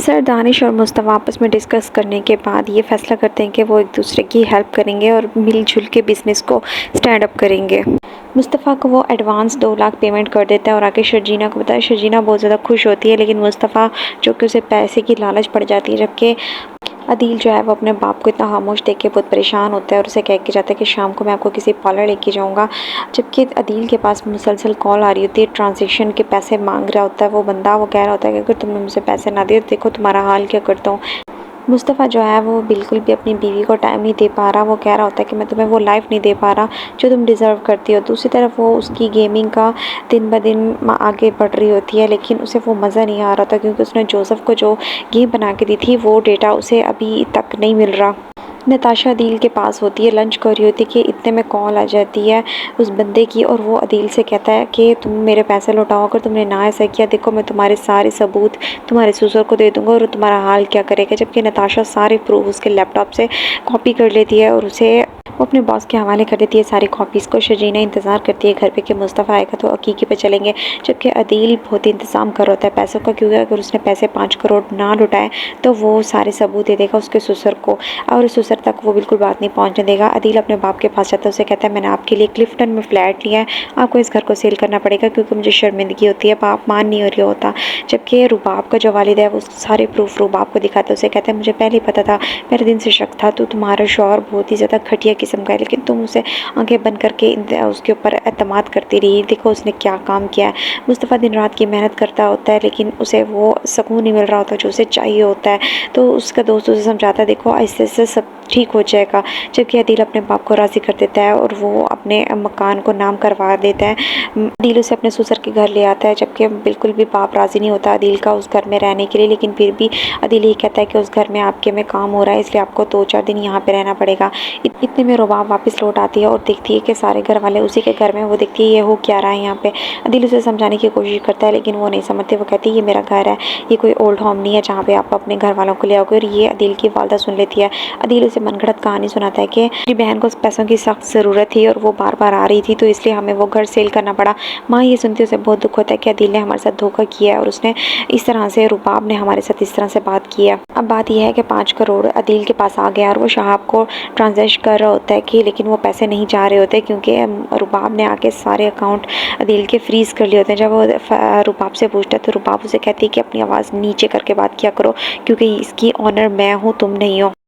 Sir Danish और मुस्तफ़ा आपस में डिस्कस करने के बाद ये फ़ैसला करते हैं कि वो एक दूसरे की हेल्प करेंगे और मिलजुल के बिज़नेस को स्टैंड अप करेंगे। मुस्तफ़ा को वो एडवांस 2 लाख पेमेंट कर देता है और आगे शर्जीना को बताया। शर्जीना बहुत ज़्यादा खुश होती है, लेकिन मुस्तफ़ा जो कि उसे पैसे की लालच पड़ जाती है, जबकि अदील जो है वो अपने बाप को इतना खामोश देख के बहुत परेशान होता है और उसे कह के जाता है कि शाम को मैं आपको किसी पार्लर लेके जाऊंगा। जबकि अदील के पास मुसलसल कॉल आ रही होती है, ट्रांजैक्शन के पैसे मांग रहा होता है वो बंदा। वो कह रहा होता है कि अगर तुमने मुझे पैसे ना दिए तो देखो तुम्हारा हाल क्या करता हूँ। मुस्तफ़ा जो है वो बिल्कुल भी अपनी बीवी को टाइम नहीं दे पा रहा। वो कह रहा होता है कि मैं तुम्हें वो लाइफ नहीं दे पा रहा जो तुम डिज़र्व करती हो। दूसरी तरफ वो उसकी गेमिंग का दिन ब दिन आगे बढ़ रही होती है, लेकिन उसे वो मज़ा नहीं आ रहा था, क्योंकि उसने जोसेफ को जो गेम बना के दी थी वो डेटा उसे अभी तक नहीं मिल रहा। नताशा अदील के पास होती है, लंच कर रही होती है कि इतने में कॉल आ जाती है उस बंदे की, और वो अदील से कहता है कि तुम मेरे पैसे लौटाओ, अगर तुमने ना ऐसा किया देखो मैं तुम्हारे सारे सबूत तुम्हारे ससुर को दे दूंगा और तुम्हारा हाल क्या करेगा। जबकि नताशा सारे प्रूफ उसके लैपटॉप से कॉपी कर लेती है और उसे वो अपने बॉस के हवाले कर देती है सारी कॉपीज़ को। शर्जीना इंतज़ार करती है घर पे कि मुस्तफ़ा आएगा तो हकीकी पे चलेंगे, जबकि अदील बहुत ही इंतज़ाम कर होता है पैसों का, क्योंकि अगर उसने पैसे 5 करोड़ ना लुटाए तो वो सारे सबूत दे देगा उसके ससुर को, और ससुर तक वो बिल्कुल बात नहीं पहुंचने देगा। अदील अपने बाप के पास जाता है, उसे कहता है मैंने आपके लिए क्लिफ्टन में फ्लैट लिया है, आपको इस घर को सेल करना पड़ेगा क्योंकि मुझे शर्मिंदगी होती है। बाप मान नहीं हो रहा होता, जबकि रुबाब का जो वालिद है वो सारे प्रूफ रुबाब को दिखाता है। उसे कहता है मुझे पहले ही पता था, पहले दिन से शक था, तो तुम्हारा शौहर बहुत ही ज़्यादा घटिया किस्म का है, लेकिन तुम उसे आंखें बंद करके उसके ऊपर एतमाद करती रही। देखो उसने क्या काम किया है। मुस्तफ़ा दिन रात की मेहनत करता होता है, लेकिन उसे वो सुकून नहीं मिल रहा होता जो उसे चाहिए होता है। तो उसका दोस्त उसे समझाता है देखो ऐसे ऐसे सब ठीक हो जाएगा। जबकि अदील अपने बाप को राज़ी कर देता है और वो अपने मकान को नाम करवा देता है। अदील उसे अपने ससुर के घर ले आता है, जबकि बिल्कुल भी बाप राज़ी नहीं होता अदील का उस घर में रहने के लिए, लेकिन फिर भी अदील ये कहता है कि उस घर में आपके में काम हो रहा है, इसलिए आपको 2-4 दिन यहाँ पे रहना पड़ेगा। इतने में रुबाब वापस लौट आती है और देखती है कि सारे घर वाले उसी के घर में। वो देखती है ये हो क्या रहा है यहाँ पे। अदील उसे समझाने की कोशिश करता है, लेकिन वो नहीं समझते। वो कहती है ये मेरा घर है, ये कोई ओल्ड होम नहीं है जहाँ पे आप अपने घर वालों को ले आओगे। और ये अदील की वालदा सुन लेती है। अदील उसे मनगढ़ंत कहानी सुनाता है कि मेरी बहन को पैसों की सख्त ज़रूरत थी और वो बार बार आ रही थी, तो इसलिए हमें वो घर सेल करना पड़ा। माँ ये सुनती उसे बहुत दुख होता है कि अदील ने हमारे साथ धोखा किया है और उसने इस तरह से रुबाब ने हमारे साथ इस तरह से बात की है। अब बात यह है कि 5 करोड़ अदील के पास आ गया और वो शहाब को ट्रांसजेक्ट कर रहा होता है कि, लेकिन वो पैसे नहीं जा रहे होते क्योंकि रुबाब ने आके सारे अकाउंट अदील के फ्रीज कर लिए होते हैं। जब वो रुबाब से पूछता है तो रुबाब उसे कहती है कि अपनी आवाज़ नीचे करके बात किया करो, क्योंकि इसकी ऑनर मैं हूँ तुम नहीं हो।